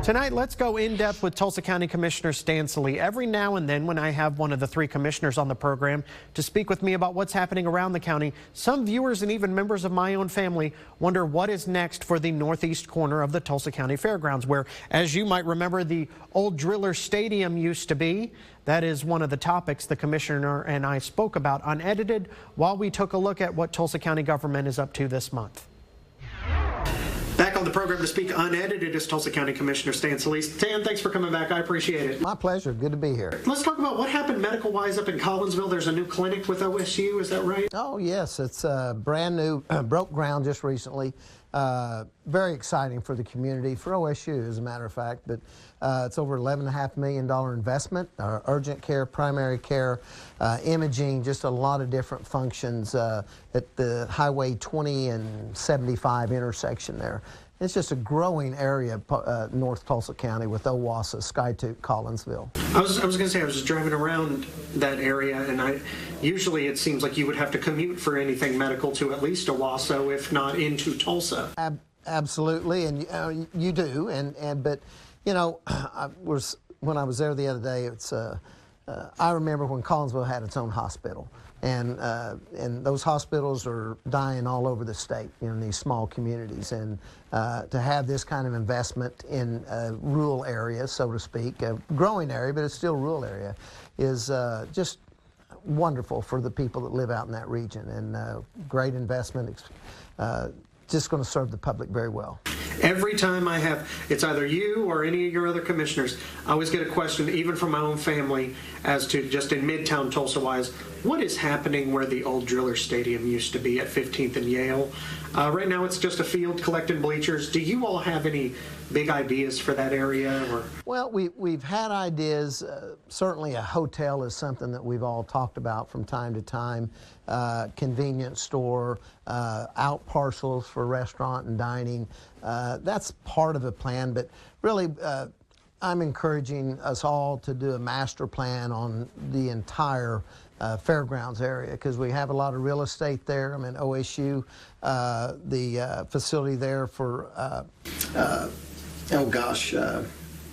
Tonight, let's go in depth with Tulsa County Commissioner Stan Sallee. Every now and then when I have one of the three commissioners on the program to speak with me about what's happening around the county, some viewers and even members of my own family wonder what is next for the northeast corner of the Tulsa County Fairgrounds, where, as you might remember, the old Driller Stadium used to be. That is one of the topics the commissioner and I spoke about unedited while we took a look at what Tulsa County government is up to this month. Back on the program to speak unedited is Tulsa County Commissioner Stan Sallee. Stan, thanks for coming back. I appreciate it. My pleasure. Good to be here. Let's talk about what happened medical-wise up in Collinsville. There's a new clinic with OSU, is that right? Oh, yes. It's brand new, broke ground just recently. Very exciting for the community, for OSU as a matter of fact, but it's over $11.5 million investment, urgent care, primary care, imaging, just a lot of different functions at the Highway 20 and 75 intersection there. It's just a growing area, North Tulsa County, with Owasso, Skytook, Collinsville. I was going to say, I was just driving around that area, and usually it seems like you would have to commute for anything medical to at least Owasso, if not into Tulsa. Absolutely, and you do, but you know, when I was there the other day, it's I remember when Collinsville had its own hospital. And those hospitals are dying all over the state, you know, in these small communities. And to have this kind of investment in a rural area, so to speak, a growing area, but it's still a rural area, is just wonderful for the people that live out in that region. And great investment, just going to serve the public very well. Every time I have, it's either you or any of your other commissioners, I always get a question, even from my own family, as to just in Midtown Tulsa-wise, what is happening where the old Driller Stadium used to be at 15th and Yale? Right now it's just a field collecting bleachers. Do you all have any big ideas for that area? Or? Well, we've had ideas. Certainly a hotel is something that we've all talked about from time to time. Convenience store, out parcels for restaurant and dining. That's part of the plan, but really I'm encouraging us all to do a master plan on the entire fairgrounds area, because we have a lot of real estate there. I mean, OSU, the facility there for,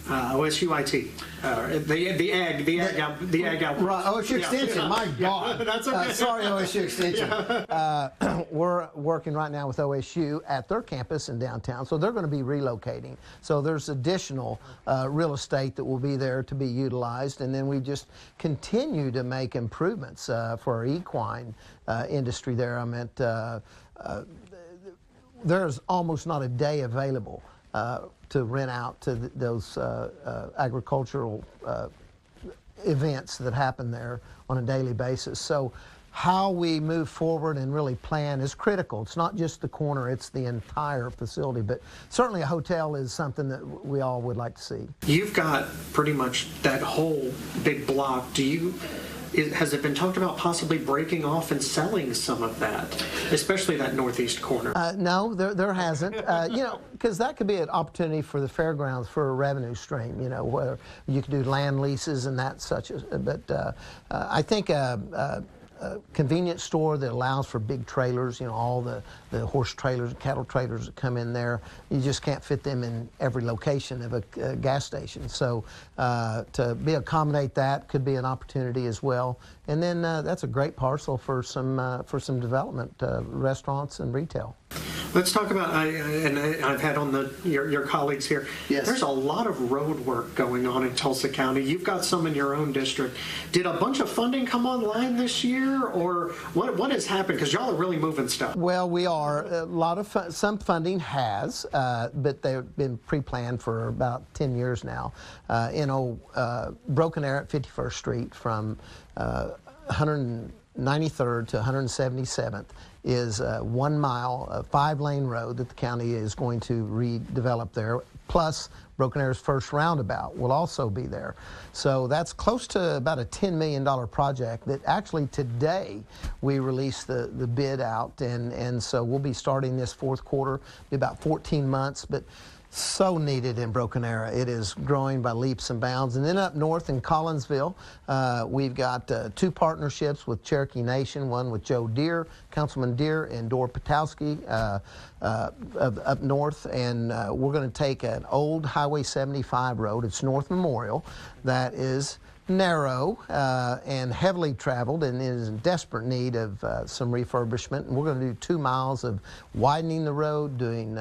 OSU IT, the ag out. Right, OSU Extension. Yeah. My God, that's okay. Sorry, OSU Extension. Yeah. We're working right now with OSU at their campus in downtown, so they're going to be relocating. So there's additional real estate that will be there to be utilized, and then we just continue to make improvements for our equine industry there. I meant there's almost not a day available to rent out to those agricultural events that happen there on a daily basis. So how we move forward and really plan is critical. It's not just the corner, it's the entire facility, but certainly a hotel is something that we all would like to see. You've got pretty much that whole big block. Has it been talked about possibly breaking off and selling some of that, especially that northeast corner? No, there hasn't. You know, because that could be an opportunity for the fairgrounds for a revenue stream. You know, where you could do land leases and that such. But I think a convenience store that allows for big trailers, you know, all the horse trailers and cattle trailers that come in there, you just can't fit them in every location of a gas station. So to accommodate that could be an opportunity as well. And then that's a great parcel for some development, restaurants and retail. Let's talk about, and I've had on your colleagues here, yes. There's a lot of road work going on in Tulsa County. You've got some in your own district. Did a bunch of funding come online this year, or what has happened? Because y'all are really moving stuff. Well, we are. A lot of some funding has, but they've been pre-planned for about 10 years now. Broken Arrow at 51st Street from 193rd to 177th is 1 mile, a 5-lane road that the county is going to redevelop there. Plus, Broken Arrow's first roundabout will also be there. So that's close to about a $10 million project that actually today we released the bid out, and so we'll be starting this fourth quarter, be about 14 months. But So needed in Broken Arrow. It is growing by leaps and bounds. And then up north in Collinsville, we've got 2 partnerships with Cherokee Nation, one with Joe Deere, Councilman Deere, and Dor Patowski up north. And we're going to take an old Highway 75 road. It's North Memorial. That is narrow and heavily traveled and is in desperate need of some refurbishment. And we're going to do 2 miles of widening the road, doing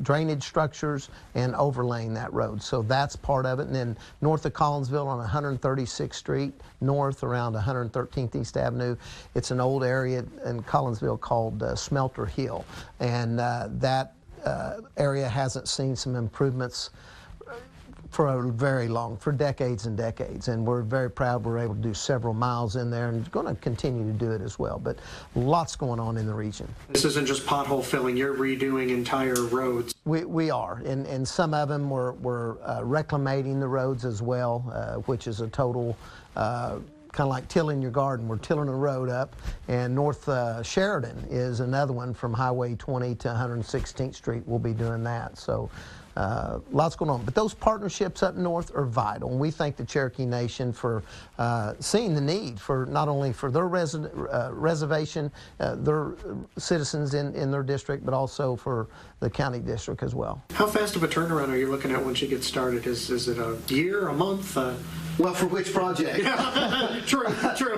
drainage structures, and overlaying that road. So that's part of it. And then north of Collinsville on 136th Street, north around 113th East Avenue, it's an old area in Collinsville called Smelter Hill. And that area hasn't seen some improvements for decades and decades, and we're very proud we're able to do several miles in there, and going to continue to do it as well. But lots going on in the region. This isn't just pothole filling; you're redoing entire roads. We are, and some of them we're reclamating the roads as well, which is a total. Kind of like tilling your garden. We're tilling a road up, and North Sheridan is another one from Highway 20 to 116th Street. We'll be doing that. So lots going on. But those partnerships up north are vital, and we thank the Cherokee Nation for seeing the need for not only for their reservation, their citizens in their district, but also for the county district as well. How fast of a turnaround are you looking at once you get started? Is it a year, a month? Well, for which project? True. We're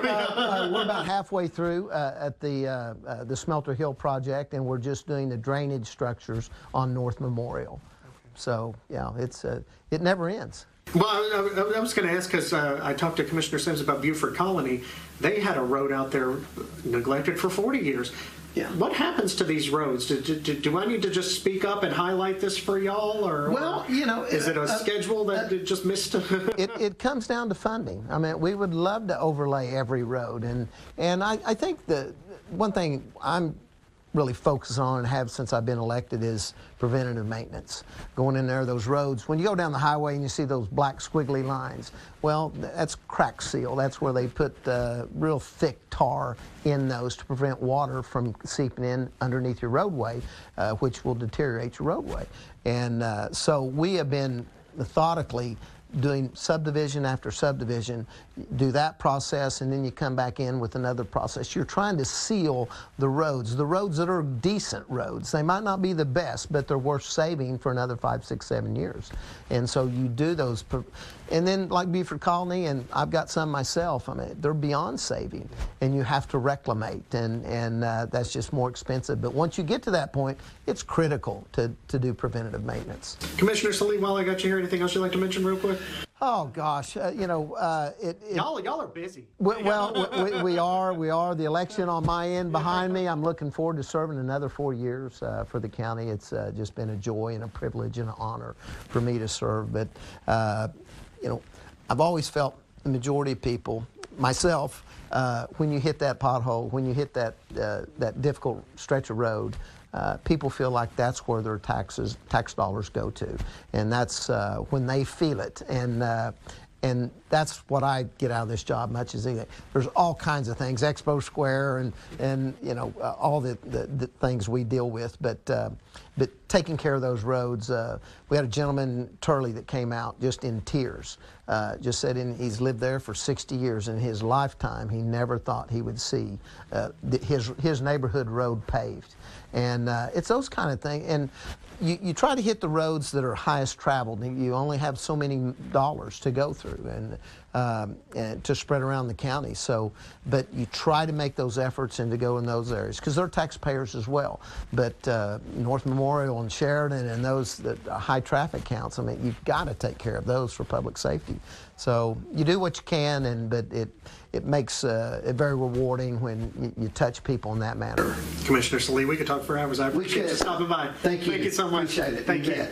about halfway through at the Smelter Hill project, and we're just doing the drainage structures on North Memorial. So, yeah, it never ends. Well, I was going to ask because I talked to Commissioner Sims about Buford Colony. They had a road out there neglected for 40 years. Yeah. What happens to these roads? Do I need to just speak up and highlight this for y'all, or well, you know, is it a schedule that just missed? It comes down to funding. I mean, we would love to overlay every road, and I think the one thing I'm really focus on and have since I've been elected is preventative maintenance. Going in there, those roads, when you go down the highway and you see those black squiggly lines, well, that's crack seal. That's where they put real thick tar in those to prevent water from seeping in underneath your roadway, which will deteriorate your roadway. And so we have been methodically doing subdivision after subdivision, do that process, and then you come back in with another process. You're trying to seal the roads that are decent roads. They might not be the best, but they're worth saving for another 5, 6, 7 years. And so you do those. And then like Buford Colony, and I've got some myself, I mean, they're beyond saving, and you have to reclamate, and that's just more expensive. But once you get to that point, it's critical to do preventative maintenance. Commissioner Sallee, while I got you here, anything else you'd like to mention real quick? Oh gosh, you know, y'all are busy. Well, we are. The election on my end behind me. I'm looking forward to serving another 4 years for the county. It's just been a joy and a privilege and an honor for me to serve. But you know, I've always felt the majority of people, myself, when you hit that pothole, when you hit that difficult stretch of road, people feel like that's where their tax dollars go to, and that's when they feel it, and that's what I get out of this job much as anything. There's all kinds of things, Expo Square, and you know, all the things we deal with, but taking care of those roads. We had a gentleman, Turley, that came out just in tears. Just said he's lived there for 60 years. In his lifetime, he never thought he would see his neighborhood road paved. And it's those kind of things. And you try to hit the roads that are highest traveled. And you only have so many dollars to go through and to spread around the county. So, but you try to make those efforts and to go in those areas because they're taxpayers as well. But North Memorial and Sheridan and those that high traffic counts, I mean, you've got to take care of those for public safety. So you do what you can, but it makes it very rewarding when you touch people in that manner. Commissioner Sallee, we could talk for hours. I appreciate you stopping by. Thank you. Thank you so much. Appreciate it. Thank you.